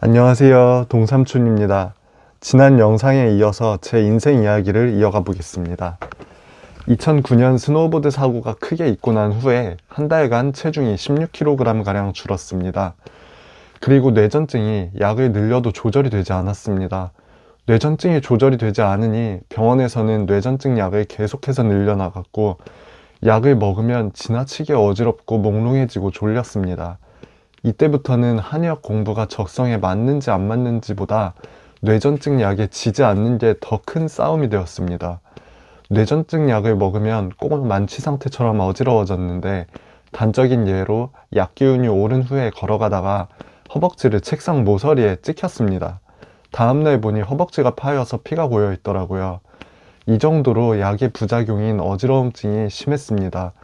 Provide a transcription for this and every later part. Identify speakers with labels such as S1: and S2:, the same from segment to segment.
S1: 안녕하세요. 동삼촌입니다. 지난 영상에 이어서 제 인생 이야기를 이어가 보겠습니다. 2009년 스노우보드 사고가 크게 있고 난 후에 한 달간 체중이 16kg가량 줄었습니다. 그리고 뇌전증이 약을 늘려도 조절이 되지 않았습니다. 뇌전증이 조절이 되지 않으니 병원에서는 뇌전증 약을 계속해서 늘려나갔고, 약을 먹으면 지나치게 어지럽고 몽롱해지고 졸렸습니다. 이때부터는 한의학 공부가 적성에 맞는지 안 맞는지보다 뇌전증 약에 지지 않는 게 더 큰 싸움이 되었습니다. 뇌전증 약을 먹으면 꼭 만취 상태처럼 어지러워졌는데, 단적인 예로 약 기운이 오른 후에 걸어가다가 허벅지를 책상 모서리에 찍혔습니다. 다음날 보니 허벅지가 파여서 피가 고여 있더라고요. 이 정도로 약의 부작용인 어지러움증이 심했습니다.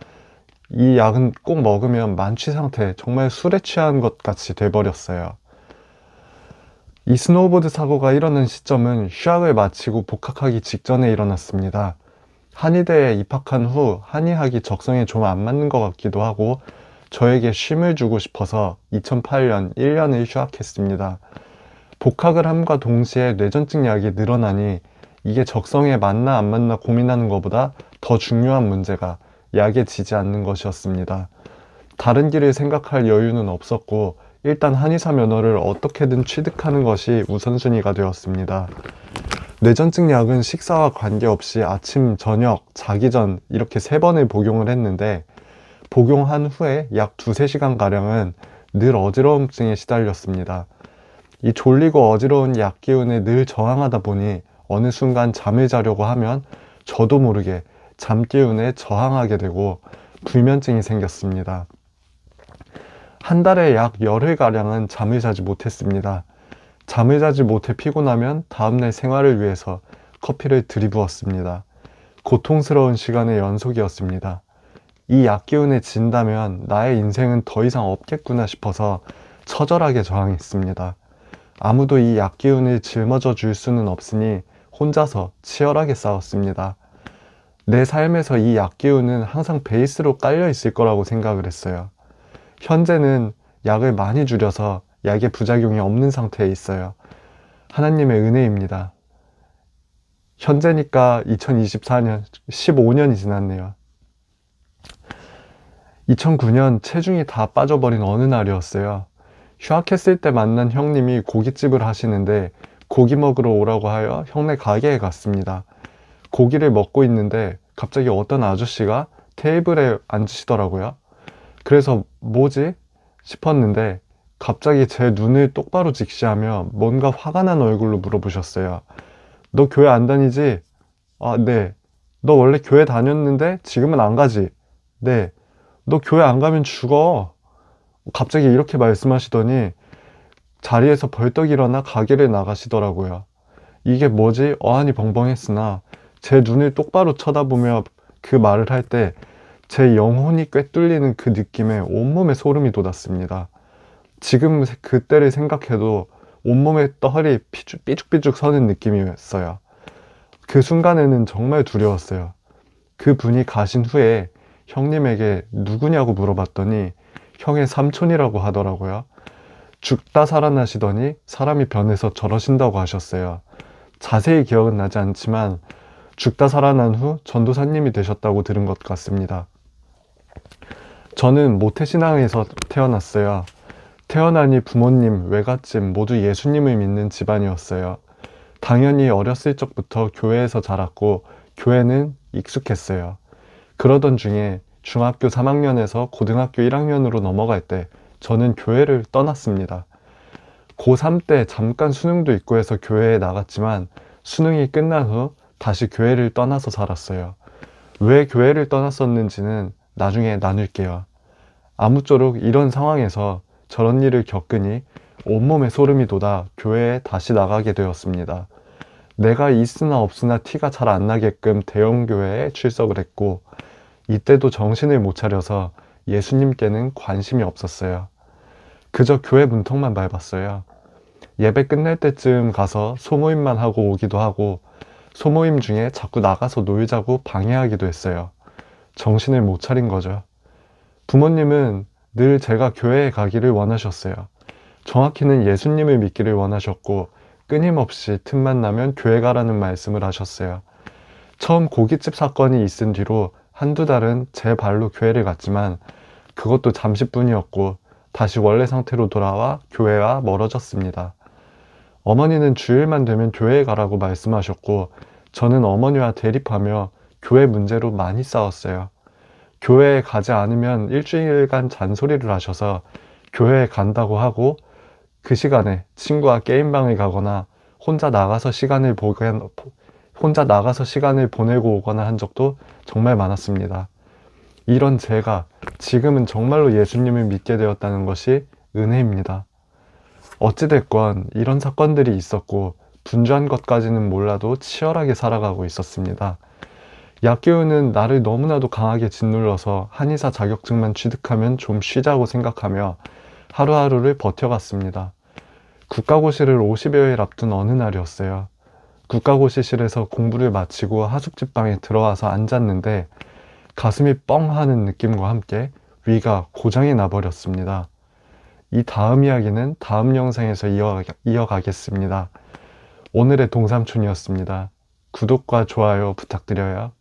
S1: 이 약은 꼭 먹으면 만취 상태, 정말 술에 취한 것 같이 돼버렸어요. 이 스노우보드 사고가 일어난 시점은 휴학을 마치고 복학하기 직전에 일어났습니다. 한의대에 입학한 후 한의학이 적성에 좀 안 맞는 것 같기도 하고, 저에게 쉼을 주고 싶어서 2008년 1년을 휴학했습니다. 복학을 함과 동시에 뇌전증 약이 늘어나니 이게 적성에 맞나 안 맞나 고민하는 것보다 더 중요한 문제가 약에 지지 않는 것이었습니다. 다른 길을 생각할 여유는 없었고, 일단 한의사 면허를 어떻게든 취득하는 것이 우선순위가 되었습니다. 뇌전증 약은 식사와 관계없이 아침, 저녁, 자기 전 이렇게 3번을 복용을 했는데, 복용한 후에 약 2~3시간가량은 늘 어지러움증에 시달렸습니다. 이 졸리고 어지러운 약 기운에 늘 저항하다 보니 어느 순간 잠을 자려고 하면 저도 모르게 잠 기운에 저항하게 되고 불면증이 생겼습니다. 한 달에 약 열흘가량은 잠을 자지 못했습니다. 잠을 자지 못해 피곤하면 다음날 생활을 위해서 커피를 들이부었습니다. 고통스러운 시간의 연속이었습니다. 이 약 기운에 진다면 나의 인생은 더 이상 없겠구나 싶어서 처절하게 저항했습니다. 아무도 이 약 기운을 짊어져 줄 수는 없으니 혼자서 치열하게 싸웠습니다. 내 삶에서 이 약 기운은 항상 베이스로 깔려 있을 거라고 생각을 했어요. 현재는 약을 많이 줄여서 약의 부작용이 없는 상태에 있어요. 하나님의 은혜입니다. 현재니까 2024년, 15년이 지났네요. 2009년 체중이 다 빠져버린 어느 날이었어요. 휴학했을 때 만난 형님이 고깃집을 하시는데 고기 먹으러 오라고 하여 형네 가게에 갔습니다. 고기를 먹고 있는데 갑자기 어떤 아저씨가 테이블에 앉으시더라고요. 그래서 뭐지? 싶었는데 갑자기 제 눈을 똑바로 직시하며 뭔가 화가 난 얼굴로 물어보셨어요. 너 교회 안 다니지? 아, 네. 너 원래 교회 다녔는데 지금은 안 가지? 네. 너 교회 안 가면 죽어. 갑자기 이렇게 말씀하시더니 자리에서 벌떡 일어나 가게를 나가시더라고요. 이게 뭐지? 어안이 벙벙했으나 제 눈을 똑바로 쳐다보며 그 말을 할 때 제 영혼이 꿰뚫리는 그 느낌에 온몸에 소름이 돋았습니다. 지금 그때를 생각해도 온몸에 털이 삐죽삐죽 서는 느낌이었어요. 그 순간에는 정말 두려웠어요. 그 분이 가신 후에 형님에게 누구냐고 물어봤더니 형의 삼촌이라고 하더라고요. 죽다 살아나시더니 사람이 변해서 저러신다고 하셨어요. 자세히 기억은 나지 않지만 죽다 살아난 후 전도사님이 되셨다고 들은 것 같습니다. 저는 모태신앙에서 태어났어요. 태어나니 부모님, 외갓집 모두 예수님을 믿는 집안이었어요. 당연히 어렸을 적부터 교회에서 자랐고 교회는 익숙했어요. 그러던 중에 중학교 3학년에서 고등학교 1학년으로 넘어갈 때 저는 교회를 떠났습니다. 고3 때 잠깐 수능도 있고 해서 교회에 나갔지만 수능이 끝난 후 다시 교회를 떠나서 살았어요. 왜 교회를 떠났었는지는 나중에 나눌게요. 아무쪼록 이런 상황에서 저런 일을 겪으니 온몸에 소름이 돋아 교회에 다시 나가게 되었습니다. 내가 있으나 없으나 티가 잘 안 나게끔 대형교회에 출석을 했고, 이때도 정신을 못 차려서 예수님께는 관심이 없었어요. 그저 교회 문턱만 밟았어요. 예배 끝날 때쯤 가서 소모임만 하고 오기도 하고, 소모임 중에 자꾸 나가서 놀자고 방해하기도 했어요. 정신을 못 차린 거죠. 부모님은 늘 제가 교회에 가기를 원하셨어요. 정확히는 예수님을 믿기를 원하셨고 끊임없이 틈만 나면 교회 가라는 말씀을 하셨어요. 처음 고깃집 사건이 있은 뒤로 한두 달은 제 발로 교회를 갔지만 그것도 잠시뿐이었고 다시 원래 상태로 돌아와 교회와 멀어졌습니다. 어머니는 주일만 되면 교회에 가라고 말씀하셨고 저는 어머니와 대립하며 교회 문제로 많이 싸웠어요. 교회에 가지 않으면 일주일간 잔소리를 하셔서 교회에 간다고 하고 그 시간에 친구와 게임방을 가거나 혼자 나가서 시간을 보내고 오거나 한 적도 정말 많았습니다. 이런 제가 지금은 정말로 예수님을 믿게 되었다는 것이 은혜입니다. 어찌됐건 이런 사건들이 있었고 분주한 것까지는 몰라도 치열하게 살아가고 있었습니다. 약교우는 나를 너무나도 강하게 짓눌러서 한의사 자격증만 취득하면 좀 쉬자고 생각하며 하루하루를 버텨갔습니다. 국가고시를 50여일 앞둔 어느 날이었어요. 국가고시실에서 공부를 마치고 하숙집방에 들어와서 앉았는데 가슴이 뻥 하는 느낌과 함께 위가 고장이 나버렸습니다. 이 다음 이야기는 다음 영상에서 이어가겠습니다. 오늘의 동삼촌이었습니다. 구독과 좋아요 부탁드려요.